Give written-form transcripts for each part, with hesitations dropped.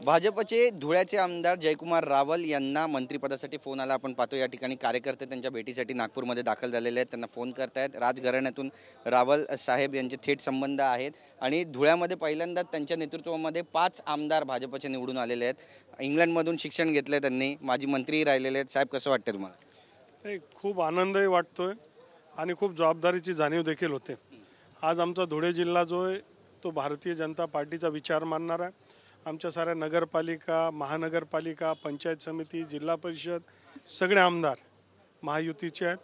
भाजपचे धुळ्याचे आमदार जयकुमार रावल यांना मंत्रिपदासाठी फोन आला. आपण पाहतो या ठिकाणी कार्यकर्ते त्यांच्या भेटीसाठी नागपूरमध्ये दाखल झालेले आहेत. त्यांना फोन करतायत. राजघराण्यातून रावल साहेब यांचे थेट संबंध आहेत आणि धुळ्यामध्ये पहिल्यांदाच त्यांच्या नेतृत्वामध्ये 5 आमदार भाजपचे निवडून आलेले आहेत. इंग्लंडमधून शिक्षण घेतले त्यांनी, माजी मंत्रीही राहिलेले आहेत. साहेब, कसं वाटतं तुम्हाला? खूप आनंदही वाटतोय आणि खूप जबाबदारीची जाणीव देखील होते. आज आमचा धुळे जिल्हा जो आहे तो भारतीय जनता पार्टीचा विचार मानणारा आहे. आमच्या साऱ्या नगरपालिका, महानगरपालिका, पंचायत समिती, जिल्हा परिषद सगळे आमदार महायुतीचे आहेत.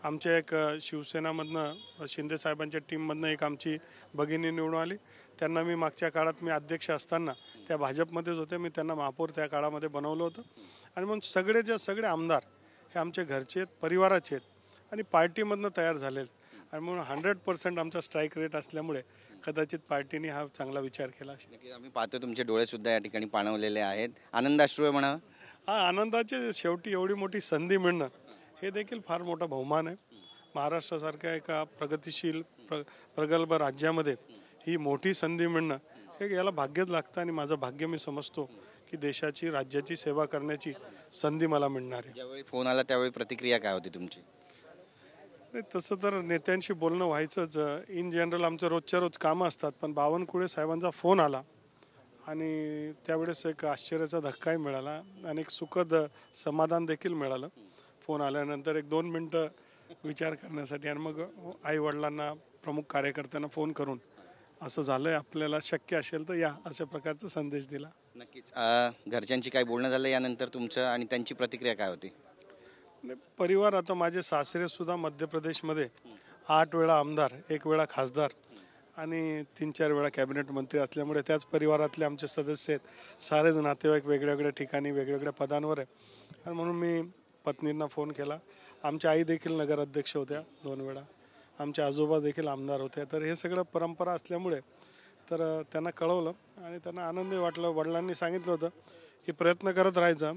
आमच्या एक शिवसेनामधनं शिंदे साहेबांच्या टीममधनं एक आमची भगिनी निवडून आली. त्यांना मी मागच्या काळात मी अध्यक्ष असताना त्या भाजपमध्येच होते. मी त्यांना महापौर त्या काळामध्ये बनवलं होतं. आणि मग सगळे आमदार हे आमचे घरचे आहेत, परिवाराचे आहेत आणि पार्टीमधनं तयार झालेले आहेत. आणि म्हणून 100% आमचा स्ट्राईक रेट असल्यामुळे कदाचित पार्टीने हा चांगला विचार केला असेल. आम्ही पाहतो तुमचे डोळे सुद्धा या ठिकाणी पाणवलेले आहेत. आनंदाश्रू आहे म्हणा. हा, आनंदाचे शेवटी एवढी मोठी संधी मिळणं हे देखील फार मोठा बहुमान आहे. महाराष्ट्रासारख्या एका प्रगतिशील प्रगल्भ राज्यामध्ये ही मोठी संधी मिळणं हे याला भाग्यच लागतं आणि माझं भाग्य मी समजतो की देशाची, राज्याची सेवा करण्याची संधी मला मिळणार आहे. ज्यावेळी फोन आला त्यावेळी प्रतिक्रिया काय होती तुमची? नाही, तसं तर नेत्यांशी बोलणं व्हायचंच. इन जनरल आमचं रोजच्या रोज कामं असतात. पण बावनकुळे साहेबांचा फोन आला आणि त्यावेळेस एक आश्चर्याचा धक्काही मिळाला आणि एक सुखद समाधान देखील मिळालं. फोन आल्यानंतर 1-2 मिनटं विचार करण्यासाठी आणि मग आईवडिलांना, प्रमुख कार्यकर्त्यांना फोन करून असं झालंय, आपल्याला शक्य असेल तर या, अशा प्रकारचा संदेश दिला. नक्कीच. घरच्यांची काय बोलणं झालं यानंतर तुमचं आणि त्यांची प्रतिक्रिया काय होती? परिवार, आता माझे सासरे सुद्धा मध्य प्रदेशमध्ये 8 वेळा आमदार, 1 वेळा खासदार आणि 3-4 वेळा कॅबिनेट मंत्री असल्यामुळे त्याच परिवारातले आमचे सदस्य आहेत. सारेच नातेवाईक वेगवेगळ्या ठिकाणी वेगवेगळ्या पदांवर आहे. आणि म्हणून मी पत्नींना फोन केला. आमच्या आई देखील नगराध्यक्ष होत्या 2 वेळा. आमचे आजोबा देखील आमदार होते. तर हे सगळं परंपरा असल्यामुळे तर त्यांना कळवलं आणि त्यांना आनंदही वाटलं. वडिलांनी सांगितलं होतं की प्रयत्न करत राहायचा,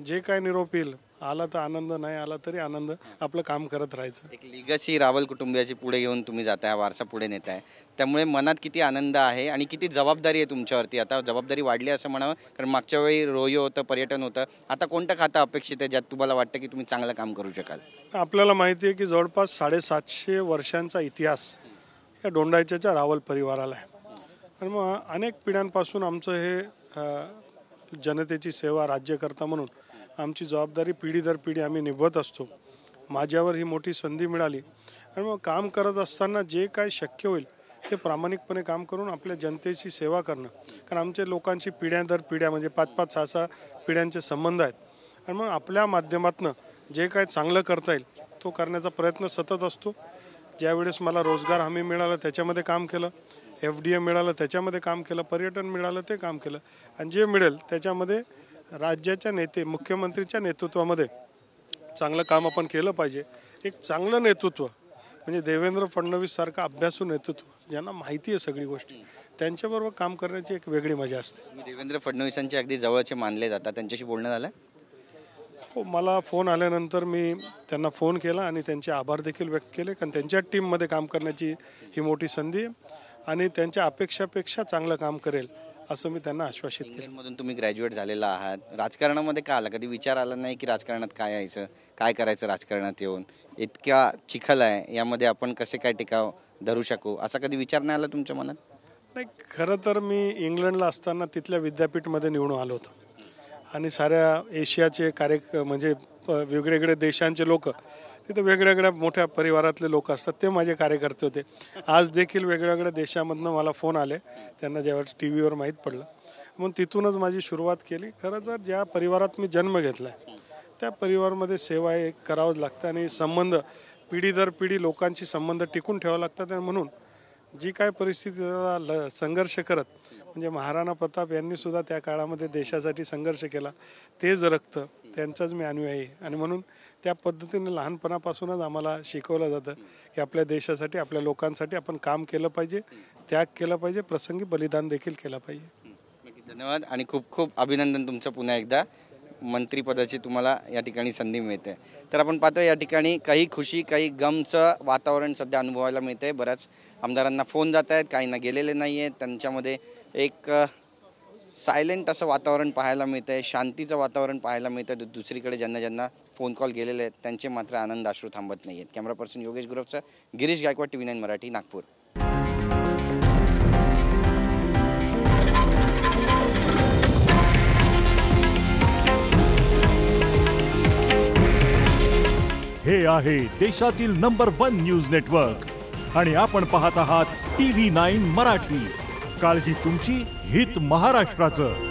जे काय निरोप येईल, आला तर आनंद, नाही आला तरी आनंद, आपलं काम करत राहायचं. एक लिगसी रावल कुटुंबियाची पुढे घेऊन तुम्ही जाताय, वारसा पुढे नेताय, त्यामुळे मनात किती आनंद आहे आणि किती जबाबदारी आहे तुमच्यावरती. आता जबाबदारी वाढली असं म्हणावं, कारण मागच्या वेळी रोयो होतं, पर्यटन होतं. आता कोणतं खातं अपेक्षित आहे ज्यात तुम्हाला वाटतं की तुम्ही चांगलं काम करू शकाल? आपल्याला माहिती आहे की जवळपास 750 वर्षांचा इतिहास या दोंडाईच्याच्या रावल परिवाराला आहे. आणि मग अनेक पिढ्यांपासून आमचं हे जनतेची सेवा, राज्यकर्ता म्हणून आमची जबाबदारी पिढी दर पिढी आम्ही निभवत असतो. माझ्यावर ही मोठी संधी मिळाली आणि मग काम करत असताना जे काय शक्य होईल ते प्रामाणिकपणे काम करून आपल्या जनतेची सेवा करणं. कारण आमच्या लोकांची पिढ्या दर पिढ्या म्हणजे 5-5, 6-6 पिढ्यांचे संबंध आहेत. आणि मग आपल्या माध्यमातून जे काय चांगलं करता येईल तो करण्याचा प्रयत्न सतत असतो. ज्यावेळेस मला रोजगार हमी मिळाला त्याच्यामध्ये काम केलं, FDA मिळालं त्याच्यामध्ये काम केलं, पर्यटन मिळालं ते काम केलं. आणि जे मिळेल त्याच्यामध्ये राज्याच्या मुख्यमंत्रीच्या नेतृत्वामध्ये चांगलं काम आपण केलं पाहिजे. एक चांगलं नेतृत्व म्हणजे देवेंद्र फडणवीस सारखं अभ्यासू नेतृत्व, ज्यांना माहिती आहे सगळी गोष्टी, त्यांच्याबरोबर काम करण्याची एक वेगळी मजा असते. देवेंद्र फडणवीसांचे अगदी जवळचे मानले जातात, त्यांच्याशी बोलणं झालं? हो, मला फोन आल्यानंतर मी त्यांना फोन केला आणि त्यांचे आभार देखील व्यक्त केले. कारण त्यांच्या टीममध्ये काम करण्याची ही मोठी संधी आहे आणि त्यांच्या अपेक्षापेक्षा चांगलं काम करेल असं मी त्यांना आश्वासित केलं. इंग्लंडमधून तुम्ही ग्रॅज्युएट झालेला आहात, राजकारणामध्ये का आला? कधी विचार आला नाही की राजकारणात काय यायचं, काय करायचं राजकारणात येऊन? इतक्या चिखल आहे, यामध्ये आपण कसे काय टिकाव धरू शकू, असा कधी विचार नाही आला तुमच्या मनात? नाही, खरं तर मी इंग्लंडला असताना तिथल्या विद्यापीठमध्ये निवडून आलो होतो आणि साऱ्या एशियाचे म्हणजे वेगवेगळे देशांचे लोक तिथे वेगवेगळ्या मोठ्या परिवारातले लोक असतात, ते माझे कार्यकर्ते होते. आज देखील वेगवेगळ्या देशामधनं मला फोन आले, त्यांना ज्यावेळेस TV वर माहीत पडलं. म्हणून तिथूनच माझी सुरुवात केली. खरं तर ज्या परिवारात मी जन्म घेतला आहे त्या परिवारामध्ये सेवा हे करावंच लागतं आणि संबंध पिढी दर पिढी लोकांची संबंध टिकून ठेवावं लागतात. आणि म्हणून जी काय परिस्थितीला संघर्ष करत म्हणजे महाराणा प्रताप यांनी सुद्धा त्या काळामध्ये देशासाठी संघर्ष केला, तेच रक्त त्यांचाच मी अनुयायी आहे. आणि म्हणून त्या पद्धतीने लहानपणापासूनच आम्हाला शिकवलं जातं की आपल्या देशासाठी, आपल्या लोकांसाठी आपण काम केलं पाहिजे, त्याग केला पाहिजे, प्रसंगी बलिदान देखील केलं पाहिजे. धन्यवाद आणि खूप खूप अभिनंदन तुमचं. पुन्हा एकदा मंत्रिपदाची तुम्हाला या ठिकाणी संधी मिळते. तर आपण पाहतो या ठिकाणी काही खुशी, काही गमचं वातावरण सध्या अनुभवायला मिळते. बऱ्याच आमदारांना फोन जात आहेत, काहींना गेलेले नाही आहेत. त्यांच्यामध्ये एक सायलेंट असं वातावरण पाहायला मिळतं आहे, शांतीचं वातावरण पाहायला मिळतं आहे. दुसरीकडे ज्यांना फोन कॉल गेलेले आहेत त्यांचे मात्र आनंद अश्रू थांबत नाही आहेत. कॅमेरा पर्सन योगेश गुरवचा गिरीश गायकवाड, TV9 मराठी, नागपूर. हे आहे देशातील नंबर 1 न्यूज नेटवर्क आणि आपण पाहत आहात TV9 मराठी. काळजी तुमची, हित महाराष्ट्राचं.